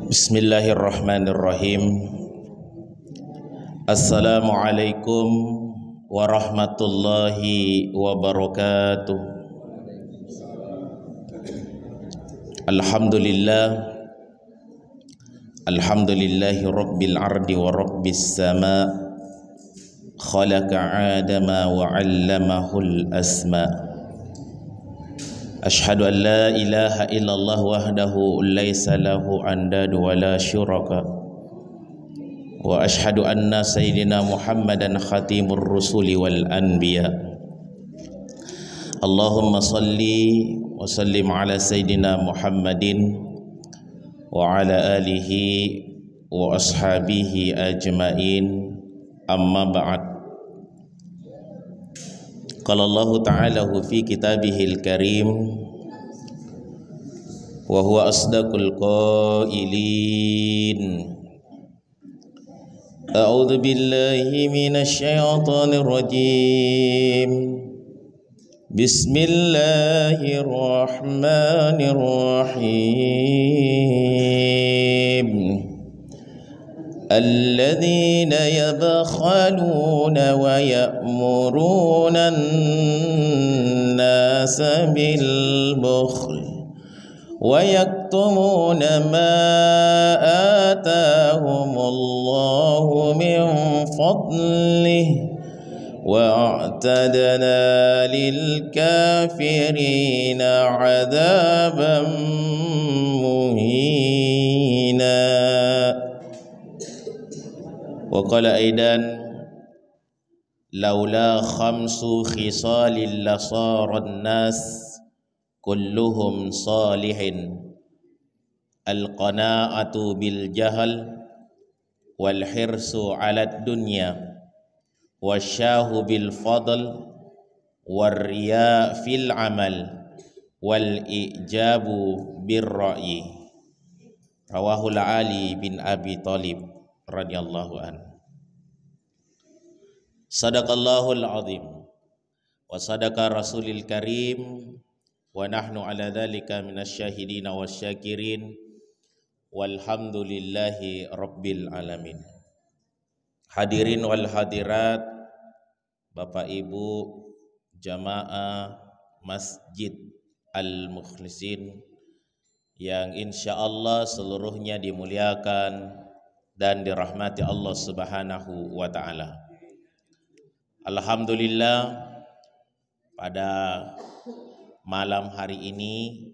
Bismillahirrahmanirrahim. Assalamualaikum warahmatullahi wabarakatuh. Alhamdulillahi rabbil ardi wa rabbis sama. Khalaqa adama wa 'allamahul asma. Ashhadu an la ilaha illallah wahdahu laysa lahu andadu wa la syuraka. Wa ashhadu anna sayyidina Muhammadan khatimur rusuli wal anbiya. Allahumma salli wa sallim ala sayyidina Muhammadin wa ala alihi wa ashabihi ajmain. Amma ba'd. Qala Allah Ta'ala fi kitabihil karim wa huwa asdaqul qailin. A'udzu billahi minasy syaithanir rajim. Bismillahirrahmanirrahim. الذين يبخلون ويأمرون الناس بالبخل ويكتمون ما آتاهم الله من فضله وأعتدنا للكافرين عذابا مهينا. Wa aidan laula khamsu khisalil lasaran nas kulluhum salihin al-qana'atu bil jahal wal hirsu 'alad dunya wasyahu bil fadl war riya fil amal wal ijabu bir ra'yi. Rawahul Ali bin Abi Thalib radhiyallahu an. Sadaqallahul azim wa sadaqa rasulil karim wa nahnu ala dhalika minasyahidin wasyakirin walhamdulillahi rabbil alamin. Hadirin wal hadirat, Bapak Ibu jamaah Masjid Al-Mukhlisin yang insyaallah seluruhnya dimuliakan dan dirahmati Allah Subhanahu wa ta'ala. Alhamdulillah, pada malam hari ini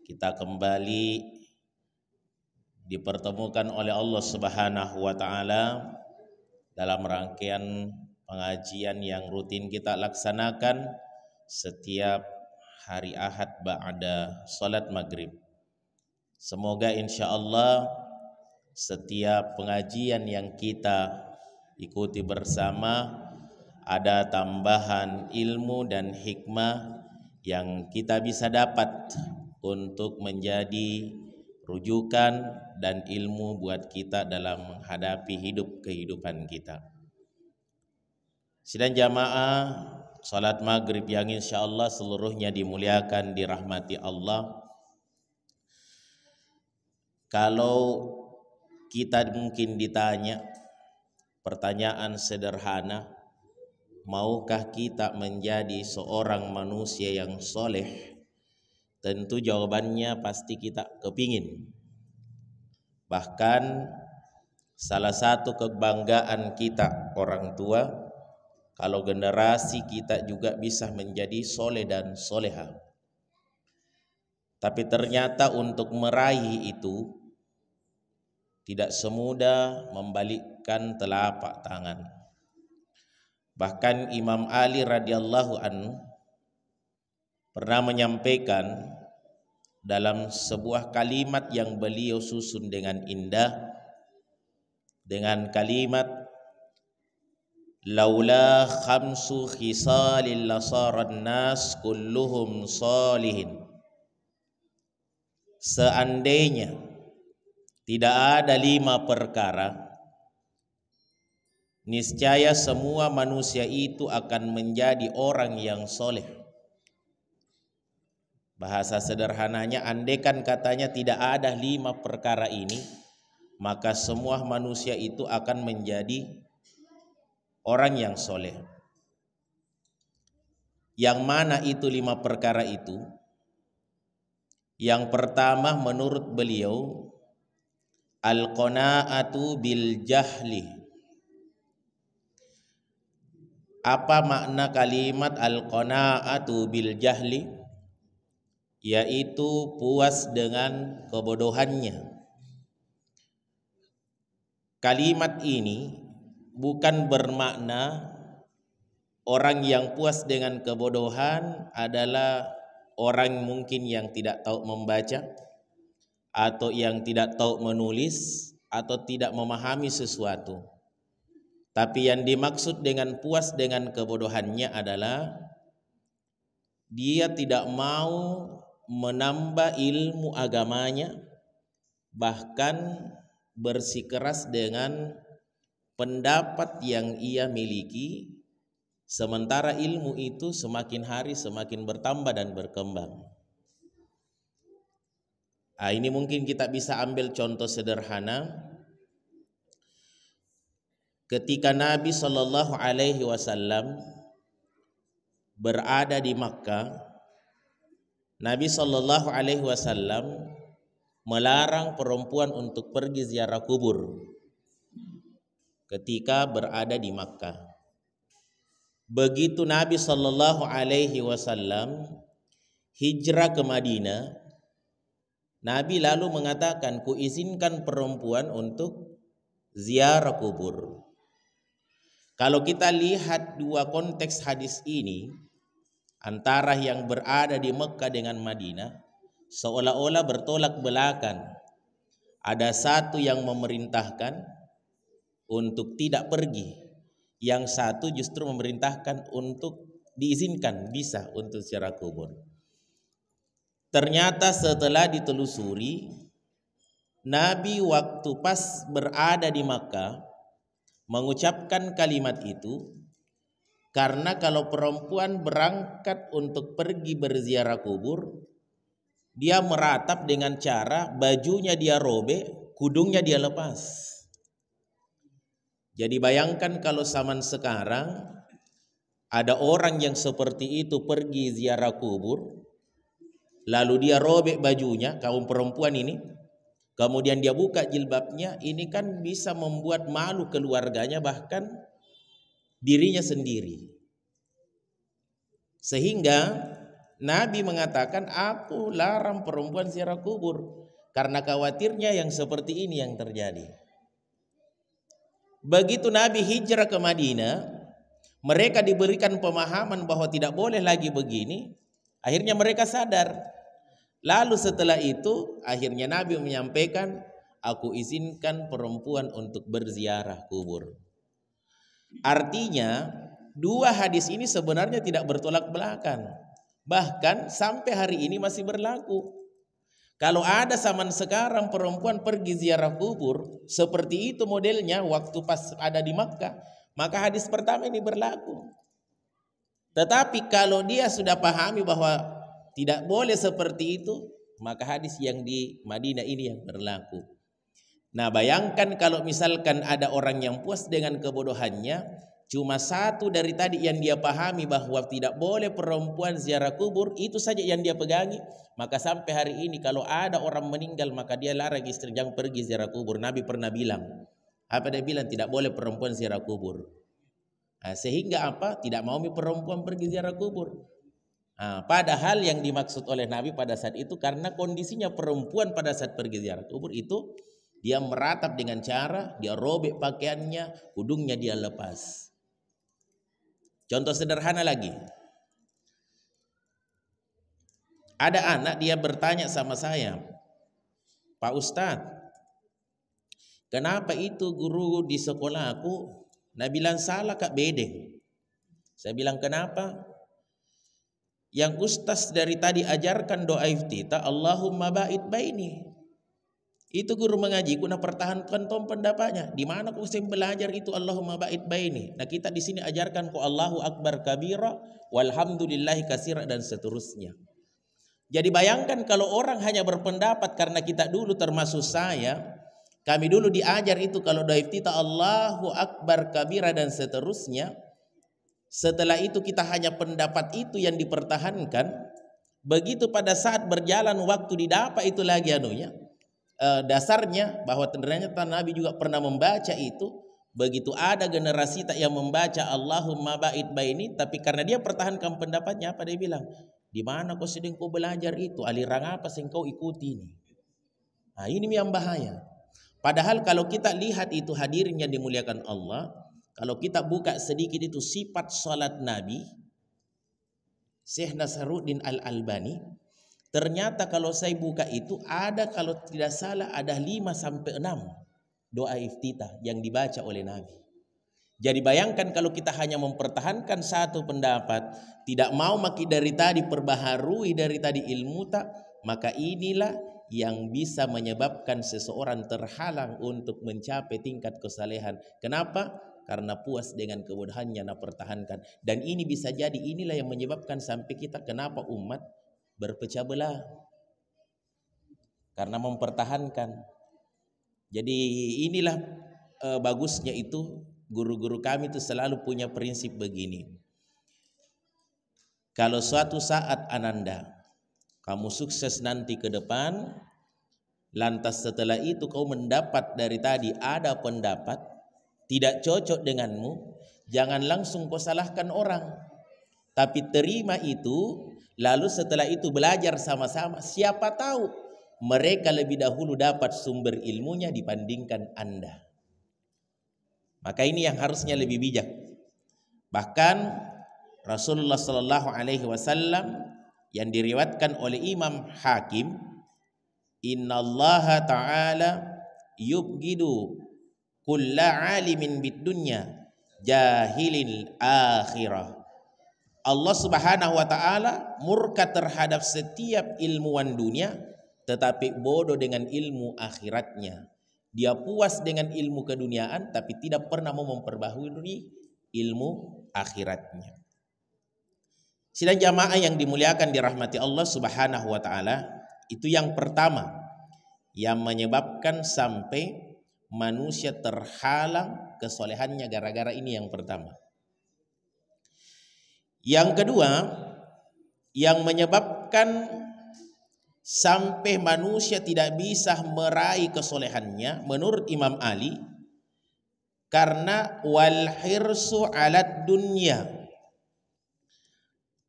kita kembali dipertemukan oleh Allah Subhanahu wa ta'ala dalam rangkaian pengajian yang rutin kita laksanakan setiap hari Ahad ba'da salat maghrib. Semoga insyaallah setiap pengajian yang kita ikuti bersama ada tambahan ilmu dan hikmah yang kita bisa dapat untuk menjadi rujukan dan ilmu buat kita dalam menghadapi kehidupan kita. Sidang jamaah salat maghrib yang insyaallah seluruhnya dimuliakan, dirahmati Allah. Kalau kita mungkin ditanya pertanyaan sederhana, maukah kita menjadi seorang manusia yang soleh? Tentu jawabannya pasti kita kepingin. Bahkan salah satu kebanggaan kita orang tua kalau generasi kita juga bisa menjadi soleh dan soleha. Tapi ternyata untuk meraih itu tidak semudah membalikkan telapak tangan. Bahkan Imam Ali radhiyallahu anhu pernah menyampaikan dalam sebuah kalimat yang beliau susun dengan indah, dengan kalimat laula khamsu khisalil lasaran nas kulluhum salihin. Seandainya tidak ada 5 perkara, niscaya semua manusia itu akan menjadi orang yang soleh. Bahasa sederhananya, andaikan katanya tidak ada 5 perkara ini, maka semua manusia itu akan menjadi orang yang soleh. Yang mana itu 5 perkara itu? Yang pertama menurut beliau, al-qanaatu bil jahli. Apa makna kalimat al-qanaatu bil jahli? Yaitu puas dengan kebodohannya. Kalimat ini bukan bermakna orang yang puas dengan kebodohan adalah orang mungkin yang tidak tahu membaca, atau yang tidak tahu menulis, atau tidak memahami sesuatu. Tapi yang dimaksud dengan puas dengan kebodohannya adalah dia tidak mau menambah ilmu agamanya, bahkan bersikeras dengan pendapat yang ia miliki, sementara ilmu itu semakin hari semakin bertambah dan berkembang. Ini mungkin kita bisa ambil contoh sederhana. Ketika Nabi Shallallahu Alaihi Wasallam berada di Makkah, Nabi Shallallahu Alaihi Wasallam melarang perempuan untuk pergi ziarah kubur ketika berada di Makkah. Begitu Nabi Shallallahu Alaihi Wasallam hijrah ke Madinah, Nabi lalu mengatakan, kuizinkan perempuan untuk ziarah kubur. Kalau kita lihat dua konteks hadis ini, antara yang berada di Mekah dengan Madinah, seolah-olah bertolak belakang. Ada satu yang memerintahkan untuk tidak pergi, yang satu justru memerintahkan untuk diizinkan bisa untuk ziarah kubur. Ternyata setelah ditelusuri, Nabi waktu pas berada di Makkah mengucapkan kalimat itu karena kalau perempuan berangkat untuk pergi berziarah kubur, dia meratap dengan cara bajunya dia robek, kudungnya dia lepas. Jadi bayangkan kalau zaman sekarang ada orang yang seperti itu pergi ziarah kubur, lalu dia robek bajunya, kaum perempuan ini, kemudian dia buka jilbabnya, ini kan bisa membuat malu keluarganya, bahkan dirinya sendiri. Sehingga Nabi mengatakan, aku larang perempuan ziarah kubur karena khawatirnya yang seperti ini yang terjadi. Begitu Nabi hijrah ke Madinah, mereka diberikan pemahaman bahwa tidak boleh lagi begini. Akhirnya mereka sadar. Lalu setelah itu akhirnya Nabi menyampaikan, aku izinkan perempuan untuk berziarah kubur. Artinya dua hadis ini sebenarnya tidak bertolak belakang. Bahkan sampai hari ini masih berlaku. Kalau ada zaman sekarang perempuan pergi ziarah kubur, seperti itu modelnya waktu pas ada di Makkah, maka hadis pertama ini berlaku. Tetapi kalau dia sudah pahami bahwa tidak boleh seperti itu, maka hadis yang di Madinah ini yang berlaku. Nah, bayangkan kalau misalkan ada orang yang puas dengan kebodohannya, cuma satu dari tadi yang dia pahami bahwa tidak boleh perempuan ziarah kubur, itu saja yang dia pegangi, maka sampai hari ini kalau ada orang meninggal maka dia larang istri jangan pergi ziarah kubur. Nabi pernah bilang, apa dia bilang? Tidak boleh perempuan ziarah kubur. Sehingga apa? Tidak mau perempuan pergi ziarah kubur. Padahal yang dimaksud oleh Nabi pada saat itu karena kondisinya perempuan pada saat pergi ziarah kubur itu dia meratap dengan cara dia robek pakaiannya, kudungnya dia lepas. Contoh sederhana lagi. Ada anak dia bertanya sama saya, Pak Ustadz, kenapa itu guru di sekolah aku nah bilang salah Kak Bedeng? Saya bilang kenapa? Yang ustaz dari tadi ajarkan doa iftitah, Allahumma ba'id baini. Itu guru mengaji, kuna pertahankan tom pendapatnya. Di mana kau belajar itu Allahumma ba'id baini? Nah kita di sini ajarkan kau Allahu akbar kabira, walhamdulillahi katsira dan seterusnya. Jadi bayangkan kalau orang hanya berpendapat, karena kita dulu termasuk saya, kami dulu diajar itu kalau doa iftitah Allahu Akbar kabira dan seterusnya. Setelah itu kita hanya pendapat itu yang dipertahankan. Begitu pada saat berjalan waktu didapat itu lagi anunya, dasarnya bahwa ternyata Nabi juga pernah membaca itu. Begitu ada generasi tak yang membaca Allahumma ba'id baini, tapi karena dia pertahankan pendapatnya, apa dia bilang? Di mana kau sedang kau belajar itu? Aliran apa yang kau ikuti ini? Nah, ini yang bahaya. Padahal kalau kita lihat itu hadirin yang dimuliakan Allah, kalau kita buka sedikit itu sifat salat Nabi, Syekh Nasruddin Al-Albani, ternyata kalau saya buka itu ada, kalau tidak salah ada 5 sampai 6 doa iftitah yang dibaca oleh Nabi. Jadi bayangkan kalau kita hanya mempertahankan satu pendapat, tidak mau maki dari tadi, perbaharui dari tadi ilmu tak, maka inilah yang bisa menyebabkan seseorang terhalang untuk mencapai tingkat kesalehan. Kenapa? Karena puas dengan kebodohannya nak pertahankan. Dan ini bisa jadi inilah yang menyebabkan sampai kita kenapa umat berpecah belah. Karena mempertahankan. Jadi inilah bagusnya itu guru-guru kami itu selalu punya prinsip begini. Kalau suatu saat Ananda kamu sukses nanti ke depan, lantas setelah itu kau mendapat dari tadi ada pendapat tidak cocok denganmu, jangan langsung kau salahkan orang, tapi terima itu, lalu setelah itu belajar sama-sama. Siapa tahu mereka lebih dahulu dapat sumber ilmunya dibandingkan Anda. Maka ini yang harusnya lebih bijak. Bahkan Rasulullah Sallallahu Alaihi Wasallam yang diriwayatkan oleh Imam Hakim, Innallaha ta'ala yubgidu kulla alimin bid dunya jahilil akhirah. Allah Subhanahu wa taala murka terhadap setiap ilmuwan dunia tetapi bodoh dengan ilmu akhiratnya. Dia puas dengan ilmu keduniaan tapi tidak pernah mau memperbaharui ilmu akhiratnya. Sidang jamaah yang dimuliakan dirahmati Allah Subhanahu wa taala, itu yang pertama yang menyebabkan sampai manusia terhalang kesolehannya gara-gara ini yang pertama. Yang kedua yang menyebabkan sampai manusia tidak bisa meraih kesolehannya menurut Imam Ali, karena wal hirsu alad dunya,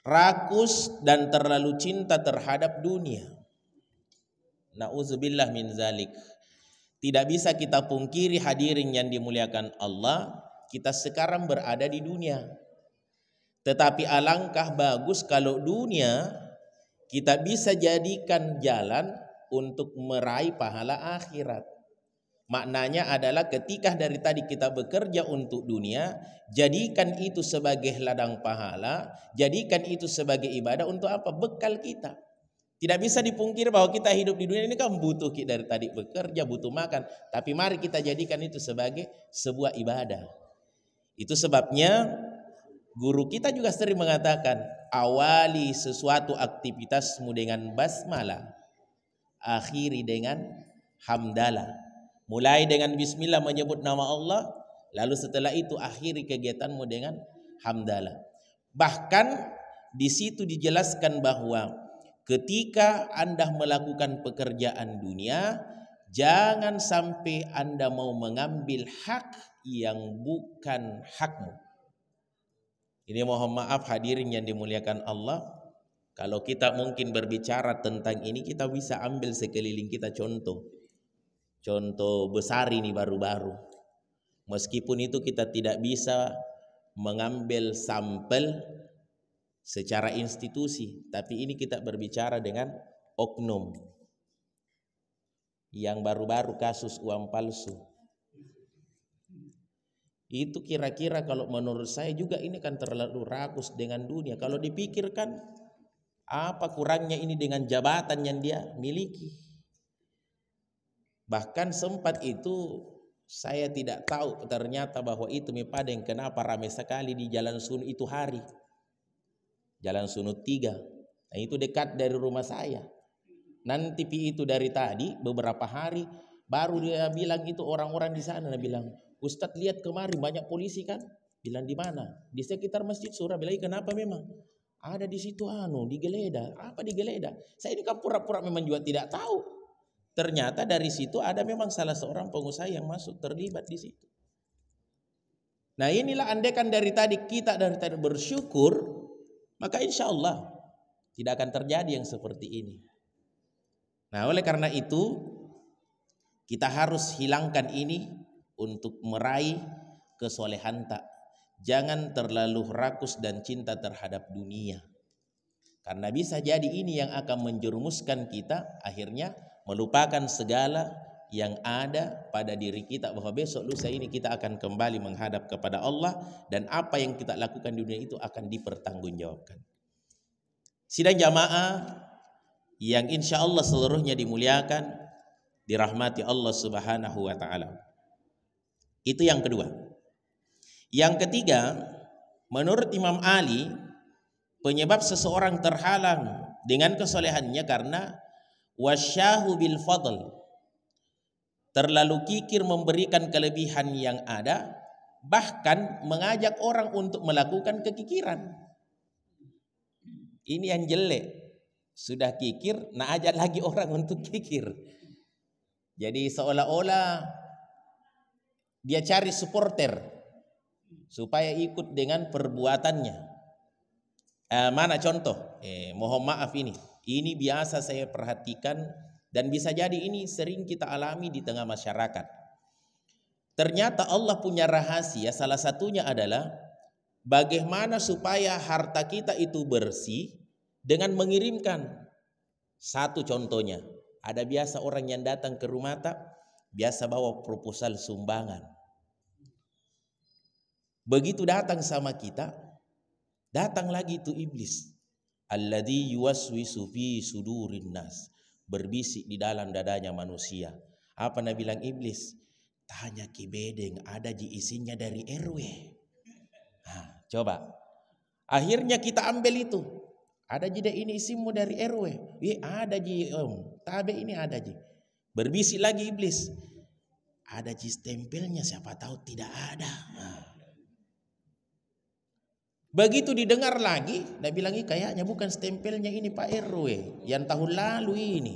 rakus dan terlalu cinta terhadap dunia. Na'udzubillah min zalik. Tidak bisa kita pungkiri hadirin yang dimuliakan Allah, kita sekarang berada di dunia. Tetapi alangkah bagus kalau dunia kita bisa jadikan jalan untuk meraih pahala akhirat. Maknanya adalah ketika dari tadi kita bekerja untuk dunia, jadikan itu sebagai ladang pahala, jadikan itu sebagai ibadah untuk apa? Bekal kita. Tidak bisa dipungkiri bahwa kita hidup di dunia ini kan butuh dari tadi bekerja, butuh makan. Tapi mari kita jadikan itu sebagai sebuah ibadah. Itu sebabnya guru kita juga sering mengatakan, awali sesuatu aktivitasmu dengan basmalah, akhiri dengan hamdalah. Mulai dengan bismillah menyebut nama Allah, lalu setelah itu akhiri kegiatanmu dengan hamdalah. Bahkan di situ dijelaskan bahwa ketika Anda melakukan pekerjaan dunia, jangan sampai Anda mau mengambil hak yang bukan hakmu. Ini mohon maaf hadirin yang dimuliakan Allah, kalau kita mungkin berbicara tentang ini, kita bisa ambil sekeliling kita contoh besar ini baru-baru. Meskipun itu kita tidak bisa mengambil sampel secara institusi, tapi ini kita berbicara dengan oknum yang baru-baru kasus uang palsu. Itu kira-kira kalau menurut saya juga ini kan terlalu rakus dengan dunia. Kalau dipikirkan apa kurangnya ini dengan jabatan yang dia miliki. Bahkan sempat itu saya tidak tahu ternyata bahwa itu Padang kenapa ramai sekali di Jalan Sunu itu hari. Jalan Sunu 3. Nah, itu dekat dari rumah saya. Nanti pi itu dari tadi beberapa hari baru dia bilang itu orang-orang di sana bilang, "Ustadz lihat kemarin banyak polisi kan?" Bilang di mana? Di sekitar Masjid Surah. Bilang kenapa memang? Ada di situ digeledah. Apa digeledah? Saya ini kan pura-pura memang juga tidak tahu. Ternyata dari situ ada memang salah seorang pengusaha yang masuk terlibat di situ. Nah, inilah andaikan dari tadi kita bersyukur, maka insya Allah tidak akan terjadi yang seperti ini. Nah, oleh karena itu kita harus hilangkan ini untuk meraih kesolehan tak. Jangan terlalu rakus dan cinta terhadap dunia. Karena bisa jadi ini yang akan menjerumuskan kita akhirnya melupakan segala yang ada pada diri kita, bahwa besok lusa ini kita akan kembali menghadap kepada Allah dan apa yang kita lakukan di dunia itu akan dipertanggungjawabkan. Sidang jamaah yang insya Allah seluruhnya dimuliakan, dirahmati Allah Subhanahu wa ta'ala. Itu yang kedua. Yang ketiga, menurut Imam Ali, penyebab seseorang terhalang dengan kesolehannya karena wasyahu bil fadl, terlalu kikir memberikan kelebihan yang ada, bahkan mengajak orang untuk melakukan kekikiran. Ini yang jelek. Sudah kikir, nak ajak lagi orang untuk kikir. Jadi seolah-olah dia cari supporter supaya ikut dengan perbuatannya. Mana contoh? Mohon maaf ini biasa saya perhatikan dan bisa jadi ini sering kita alami di tengah masyarakat. Ternyata Allah punya rahasia, salah satunya adalah bagaimana supaya harta kita itu bersih dengan mengirimkan. Satu contohnya, ada biasa orang yang datang ke rumah tak, biasa bawa proposal sumbangan. Begitu datang sama kita, datang lagi itu iblis. Alladzi yuwaswisu fi sudurin nas, berbisik di dalam dadanya manusia. Apa Nabi bilang iblis? Tanya Ki Bedeng, ada ji isinya dari RW. Nah, coba. Akhirnya kita ambil itu. Ada ji ini isimu dari RW. Ada ji om. Tabe ini ada ji. Berbisik lagi iblis. Ada ji stempelnya, siapa tahu tidak ada. Nah. Begitu didengar lagi, dia bilang kayaknya bukan stempelnya ini Pak RW yang tahun lalu ini.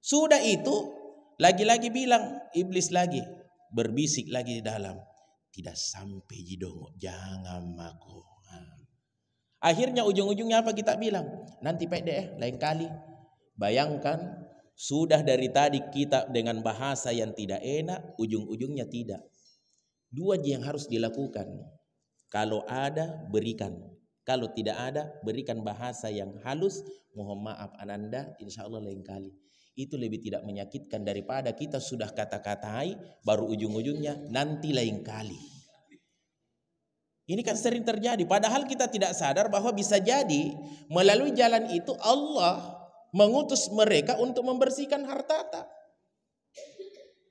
Sudah itu lagi-lagi bilang iblis lagi, berbisik lagi di dalam. Tidak sampai jidong, jangan maku. Akhirnya ujung-ujungnya apa kita bilang? Nanti PD lain kali. Bayangkan sudah dari tadi kita dengan bahasa yang tidak enak, ujung-ujungnya tidak. Dua yang harus dilakukan. Kalau ada berikan, kalau tidak ada berikan bahasa yang halus. Mohon maaf ananda, insya Allah lain kali. Itu lebih tidak menyakitkan daripada kita sudah kata-katai baru ujung-ujungnya nanti lain kali. Ini kan sering terjadi, padahal kita tidak sadar bahwa bisa jadi melalui jalan itu Allah mengutus mereka untuk membersihkan harta.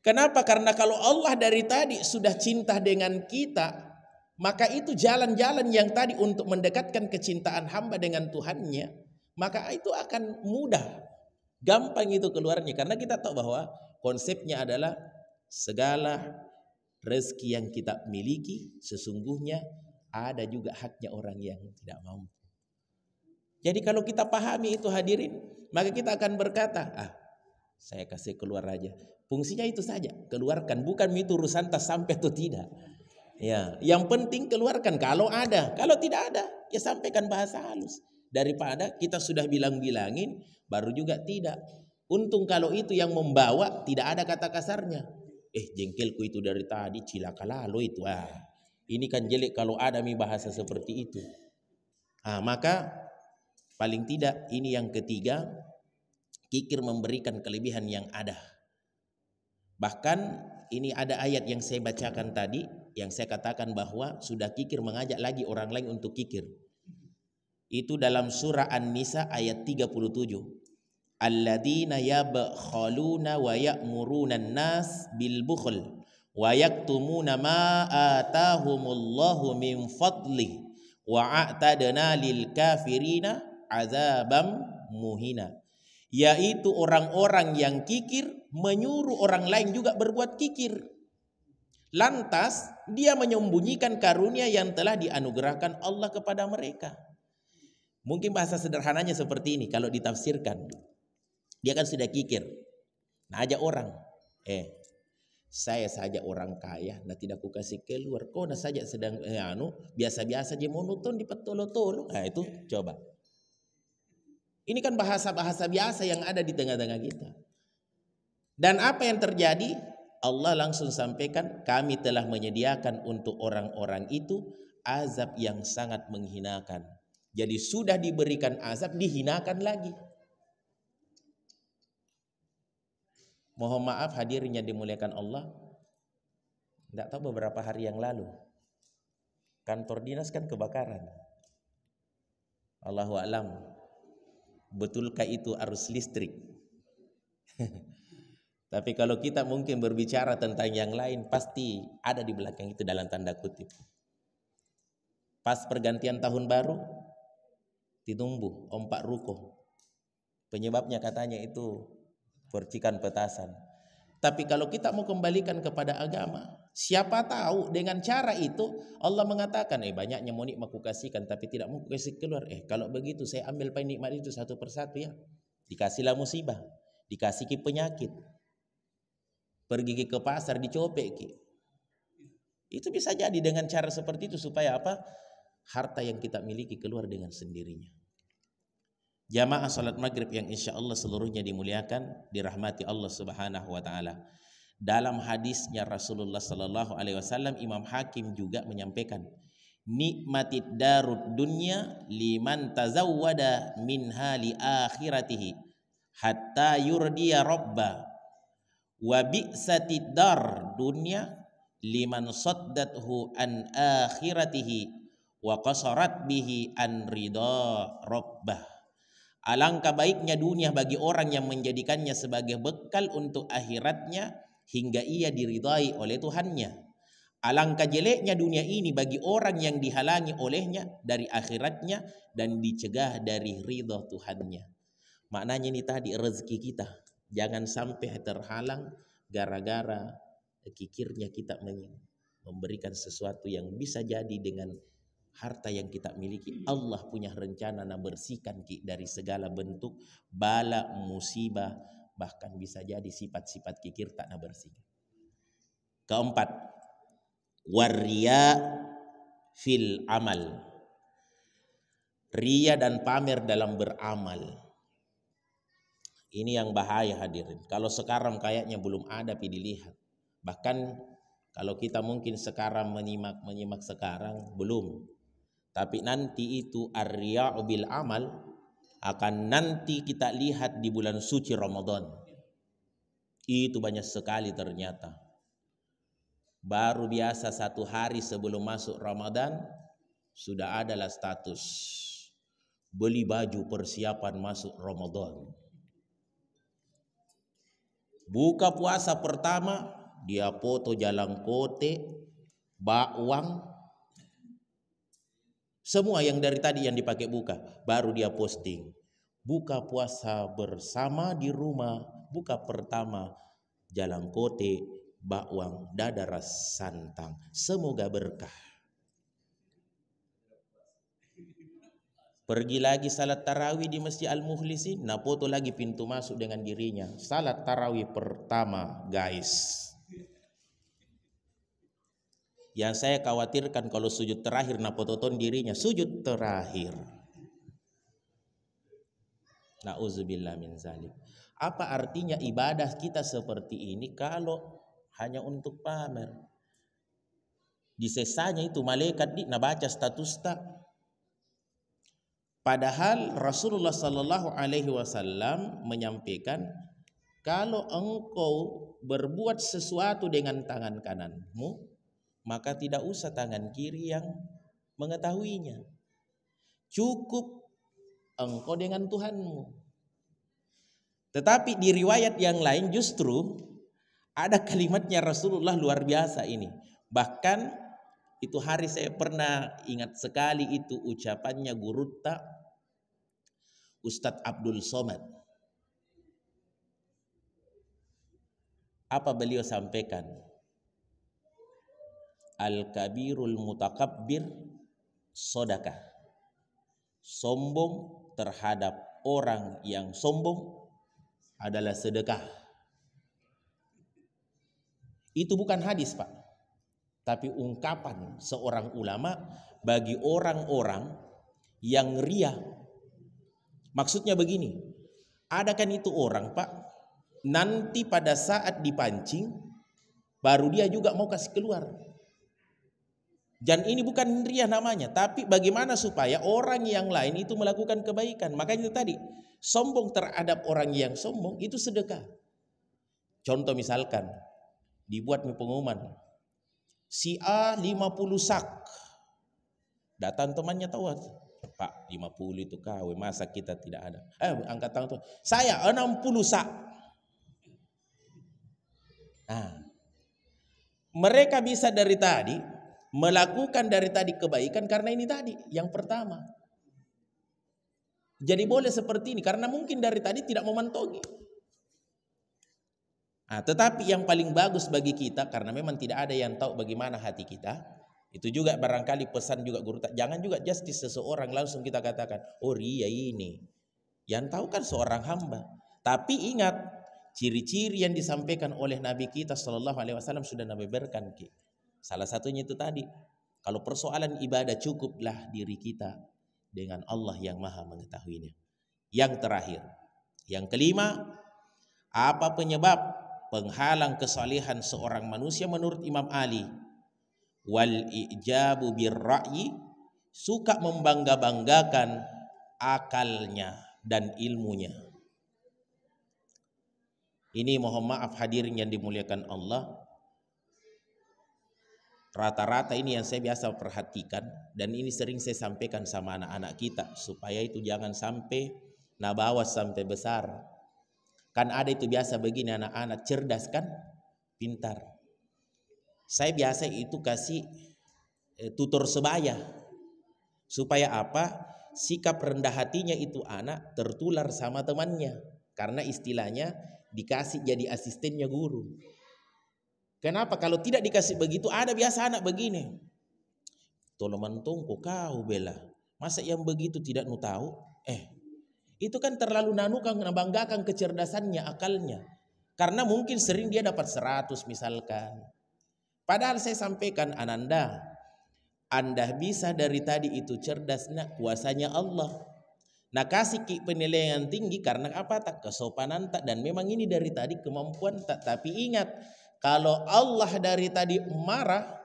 Kenapa? Karena kalau Allah dari tadi sudah cinta dengan kita, maka itu jalan-jalan yang tadi untuk mendekatkan kecintaan hamba dengan Tuhannya, maka itu akan mudah, gampang itu keluarnya. Karena kita tahu bahwa konsepnya adalah segala rezeki yang kita miliki sesungguhnya ada juga haknya orang yang tidak mampu. Jadi kalau kita pahami itu hadirin, maka kita akan berkata, saya kasih keluar aja. Fungsinya itu saja, keluarkan. Bukan itu urusan tas sampai atau tidak. Ya, yang penting keluarkan kalau ada. Kalau tidak ada, ya sampaikan bahasa halus. Daripada kita sudah bilang-bilangin, baru juga tidak. Untung kalau itu yang membawa, tidak ada kata kasarnya. Jengkelku itu dari tadi, cilaka lalu itu. Ini kan jelek kalau ada bahasa seperti itu. Maka paling tidak ini yang ketiga, kikir memberikan kelebihan yang ada. Bahkan ini ada ayat yang saya bacakan tadi, yang saya katakan bahwa sudah kikir mengajak lagi orang lain untuk kikir. Itu dalam surah An-Nisa ayat 37. Alladzina yabkhaluna wa ya'muruna an-nas bil bukhl wa yaktumuna ma atahumullahu min fadli wa a'tadna lil kafirina azabam muhina, yaitu orang-orang yang kikir menyuruh orang lain juga berbuat kikir. Lantas dia menyembunyikan karunia yang telah dianugerahkan Allah kepada mereka. Mungkin bahasa sederhananya seperti ini kalau ditafsirkan. Dia kan sudah kikir. Nah, ajak orang. Saya saja orang kaya, nah tidak ku kasih keluar. Kau nah saja sedang biasa-biasa aja monoton di petolo-tolo. Nah itu coba. Ini kan bahasa-bahasa biasa yang ada di tengah-tengah kita. Dan apa yang terjadi? Allah langsung sampaikan, kami telah menyediakan untuk orang-orang itu azab yang sangat menghinakan. Jadi sudah diberikan azab, dihinakan lagi. Mohon maaf hadirnya dimuliakan Allah. Tidak tahu beberapa hari yang lalu kantor dinas kan kebakaran. Allahu a'lam. Betulkah itu arus listrik? Tapi kalau kita mungkin berbicara tentang yang lain, pasti ada di belakang itu dalam tanda kutip. Pas pergantian tahun baru ditumbuh ompak ruko. Penyebabnya katanya itu percikan petasan. Tapi kalau kita mau kembalikan kepada agama, siapa tahu dengan cara itu Allah mengatakan, banyaknya mau nikmat aku kasihkan tapi tidak mau kasih keluar. Kalau begitu saya ambil nikmat itu satu persatu ya. Dikasihlah musibah, dikasih penyakit, pergi ke pasar dicopek. Itu bisa jadi dengan cara seperti itu supaya apa? Harta yang kita miliki keluar dengan sendirinya. Jamaah salat maghrib yang insya Allah seluruhnya dimuliakan, dirahmati Allah subhanahu wa ta'ala. Dalam hadisnya Rasulullah sallallahu alaihi wasallam, Imam Hakim juga menyampaikan, nikmatid darud dunya liman tazawwada minha li akhiratihi hatta yurdiya rabba, wa bi'satid dar dunya liman saddathu an akhiratihi wa qasarat bihi an ridha rabbah. Alangkah baiknya dunia bagi orang yang menjadikannya sebagai bekal untuk akhiratnya hingga ia diridai oleh Tuhannya. Alangkah jeleknya dunia ini bagi orang yang dihalangi olehnya dari akhiratnya dan dicegah dari ridha Tuhannya. Maknanya ini tadi rezeki kita. Jangan sampai terhalang gara-gara kikirnya kita memberikan sesuatu yang bisa jadi dengan harta yang kita miliki. Allah punya rencana bersihkan dari segala bentuk bala musibah, bahkan bisa jadi sifat-sifat kikir tak bersihkan. Keempat, warriya fil amal. Ria dan pamer dalam beramal. Ini yang bahaya hadirin. Kalau sekarang kayaknya belum ada dilihat. Bahkan kalau kita mungkin sekarang menyimak sekarang belum. Tapi nanti itu ar-riya'u bil amal akan nanti kita lihat di bulan suci Ramadan. Itu banyak sekali ternyata. Baru biasa 1 hari sebelum masuk Ramadan sudah adalah status beli baju persiapan masuk Ramadan. Buka puasa pertama dia foto jalan kote, bakwang, semua yang dari tadi yang dipakai buka, baru dia posting. Buka puasa bersama di rumah, buka pertama jalan kote, bakwang, dadar santang. Semoga berkah. Pergi lagi salat tarawih di Masjid Al-Mukhlisin, nah foto lagi pintu masuk dengan dirinya. Salat tarawih pertama, guys. Yang saya khawatirkan kalau sujud terakhir napototon dirinya sujud terakhir. Nauzubillah min zalik. Apa artinya ibadah kita seperti ini kalau hanya untuk pamer? Di sesanya itu malaikat baca status tak. Padahal Rasulullah sallallahu alaihi wasallam menyampaikan kalau engkau berbuat sesuatu dengan tangan kananmu, maka tidak usah tangan kiri yang mengetahuinya. Cukup engkau dengan Tuhanmu. Tetapi di riwayat yang lain justru ada kalimatnya Rasulullah luar biasa ini. Bahkan itu hari saya pernah ingat sekali itu ucapannya Gurutta. Ustadz Abdul Somad. Apa beliau sampaikan? Al-kabirul mutakabbir sodakah. Sombong terhadap orang yang sombong adalah sedekah. Itu bukan hadis, Pak, tapi ungkapan seorang ulama bagi orang-orang yang ria. Maksudnya begini, ada kan itu orang, Pak, nanti pada saat dipancing baru dia juga mau kasih keluar. Dan ini bukan ria namanya, tapi bagaimana supaya orang yang lain itu melakukan kebaikan. Makanya itu tadi, sombong terhadap orang yang sombong itu sedekah. Contoh misalkan, dibuat pengumuman, si A 50 sak. Datang temannya tahu, Pak 50 itu KW, masa kita tidak ada. Angkat tangan tuh, saya 60 sak. Nah, mereka bisa dari tadi melakukan dari tadi kebaikan karena ini tadi yang pertama. Jadi boleh seperti ini karena mungkin dari tadi tidak memantogi. Nah, tetapi yang paling bagus bagi kita, karena memang tidak ada yang tahu bagaimana hati kita, itu juga barangkali pesan juga guru, jangan juga justice seseorang langsung kita katakan, oh ria ini. Yang tahu kan seorang hamba. Tapi ingat, ciri-ciri yang disampaikan oleh Nabi kita SAW sudah Nabi berikan. Salah satunya itu tadi, kalau persoalan ibadah cukuplah diri kita dengan Allah yang maha mengetahuinya. Yang terakhir, yang kelima, apa penyebab penghalang kesalehan seorang manusia menurut Imam Ali? Wal ijabu birra'yi, suka membangga-banggakan akalnya dan ilmunya. Ini mohon maaf hadirin yang dimuliakan Allah, rata-rata ini yang saya biasa perhatikan, dan ini sering saya sampaikan sama anak-anak kita supaya itu jangan sampai nabawa sampai besar. Kan ada itu biasa begini, anak-anak cerdas kan, pintar. Saya biasa itu kasih tutor sebaya. Supaya apa? Sikap rendah hatinya itu anak tertular sama temannya. Karena istilahnya dikasih jadi asistennya guru. Kenapa? Kalau tidak dikasih begitu, ada biasa anak begini. Tolong mentungku kau bela. Masa yang begitu tidak nu tahu? Itu kan terlalu nanukan, membanggakan kecerdasannya, akalnya. Karena mungkin sering dia dapat 100 misalkan. Padahal saya sampaikan, Ananda, Anda bisa dari tadi itu cerdas, nak, kuasanya Allah. Nah, kasih penilaian tinggi karena apa? Tak kesopanan tak, dan memang ini dari tadi kemampuan tak. Tapi ingat, kalau Allah dari tadi marah,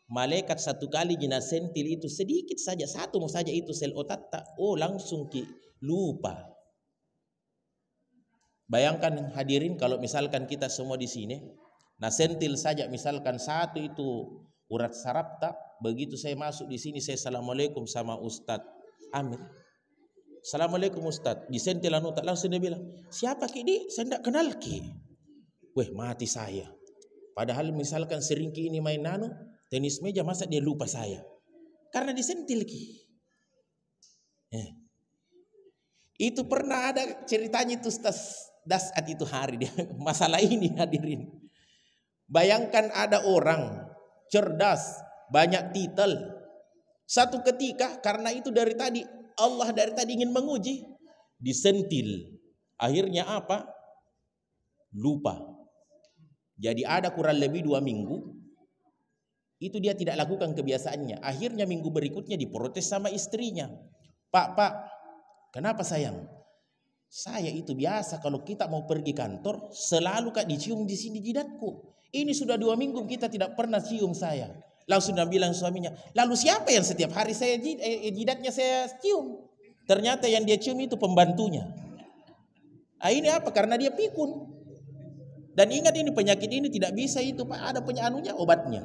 malaikat satu kali jina sentil itu sedikit saja, satu saja itu sel otak tak, oh langsung lupa. Bayangkan hadirin kalau misalkan kita semua di sini, nah sentil saja misalkan satu itu urat saraf tak, begitu saya masuk di sini saya assalamualaikum sama Ustadz Amir. Assalamualaikum Ustadz, disentil anu tak, langsung dia bilang, siapa ki di? Saya tidak kenal ki. Weh, mati saya. Padahal misalkan sering ki ini main nano tenis meja, masa dia lupa saya? Karena disentil ki. Itu pernah ada ceritanya itu dasat itu hari dia masalah ini hadirin. Bayangkan ada orang cerdas, banyak titel. Satu ketika karena itu dari tadi Allah dari tadi ingin menguji, disentil. Akhirnya apa? Lupa. Jadi ada kurang lebih 2 minggu itu dia tidak lakukan kebiasaannya. Akhirnya minggu berikutnya diprotes sama istrinya. Pak, kenapa sayang? Saya itu biasa kalau kita mau pergi kantor selalu kak dicium di sini jidatku. Ini sudah 2 minggu kita tidak pernah cium saya. Langsung dia bilang suaminya, lalu siapa yang setiap hari saya jidatnya saya cium? Ternyata yang dia cium itu pembantunya. Ini apa? Karena dia pikun. Dan ingat ini penyakit ini tidak bisa itu Pak, ada penyanunya obatnya.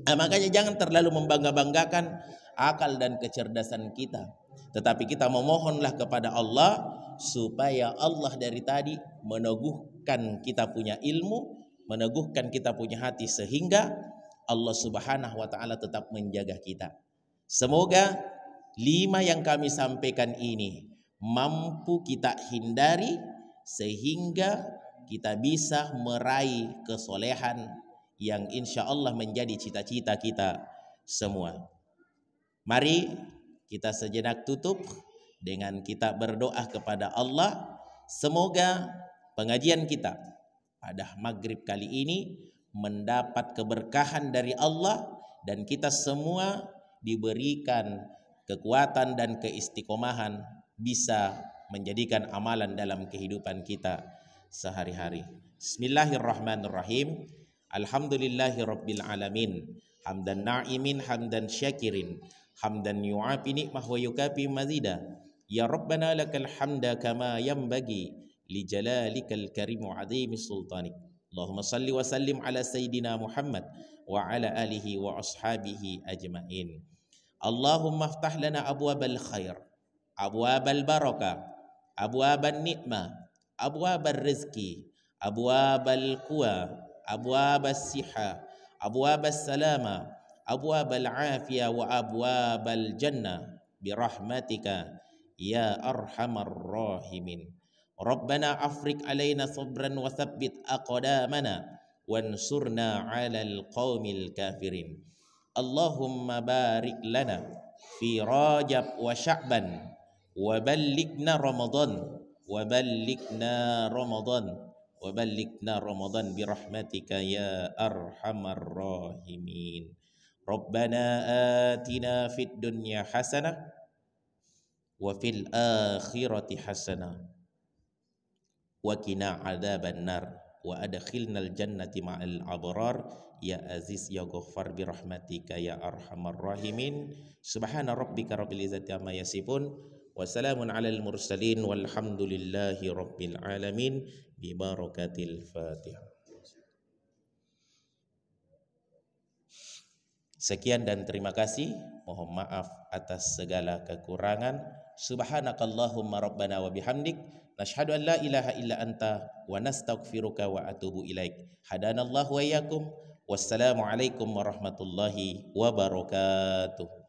Makanya jangan terlalu membangga-banggakan akal dan kecerdasan kita. Tetapi kita memohonlah kepada Allah supaya Allah dari tadi meneguhkan kita punya ilmu, meneguhkan kita punya hati sehingga Allah Subhanahu wa taala tetap menjaga kita. Semoga 5 yang kami sampaikan ini mampu kita hindari sehingga kita bisa meraih kesolehan yang insya Allah menjadi cita-cita kita semua. Mari kita sejenak tutup dengan kita berdoa kepada Allah. Semoga pengajian kita pada maghrib kali ini mendapat keberkahan dari Allah dan kita semua diberikan kekuatan dan keistiqomahan bisa menjadikan amalan dalam kehidupan kita sehari-hari. Bismillahirrahmanirrahim. Alhamdulillahirabbil alamin. Hamdan na'imin, hamdan syakirin, hamdan yu'afi ni'mah wa yukafi mazida. Ya Rabbana lakal hamda kama yanbaghi li jalalikal karim wa 'azimi sultanik. Allahumma salli wa sallim ala sayyidina Muhammad wa ala alihi wa ashabihi ajma'in. Allahumma aftah lana abwabal khair, abwabal barakah, abwabal ni'mah, abwabal rizki, abwabal quwa, abwabal siha, abwabal salama, abwabal afiyah wa abwabal jannah birahmatika ya arhamar rahimin. Rabbana afrik alaina sabran wa thabbit aqdamana wansurna 'alal qaumil kafirin. Allahumma barik lana fi Rajab wa Sya'ban wa ballighna Ramadan wa ballighna Ramadan wa ballighna Ramadan birahmatika ya arhamar rahimin. Rabbana atina fid dunya hasanah wa fil akhirati hasanah wa qina adzaban nar wa adkhilnal jannati ma'al abrar ya aziz ya ghaffar bi rahmatika ya arhamar rahimin. Subhana rabbika rabbil izzati amma yasifun wa salamun alal mursalin walhamdulillahi rabbil alamin bi barakatil Fatihah. Sekian dan terima kasih. Mohon maaf atas segala kekurangan. Subhanakallahumma rabbana wa bihamdik nashhadu an la ilaha illa anta wa nastaghfiruka wa atubu ilaik. Hadanallahu wa iyyakum. Wassalamu alaikum warahmatullahi wabarakatuh.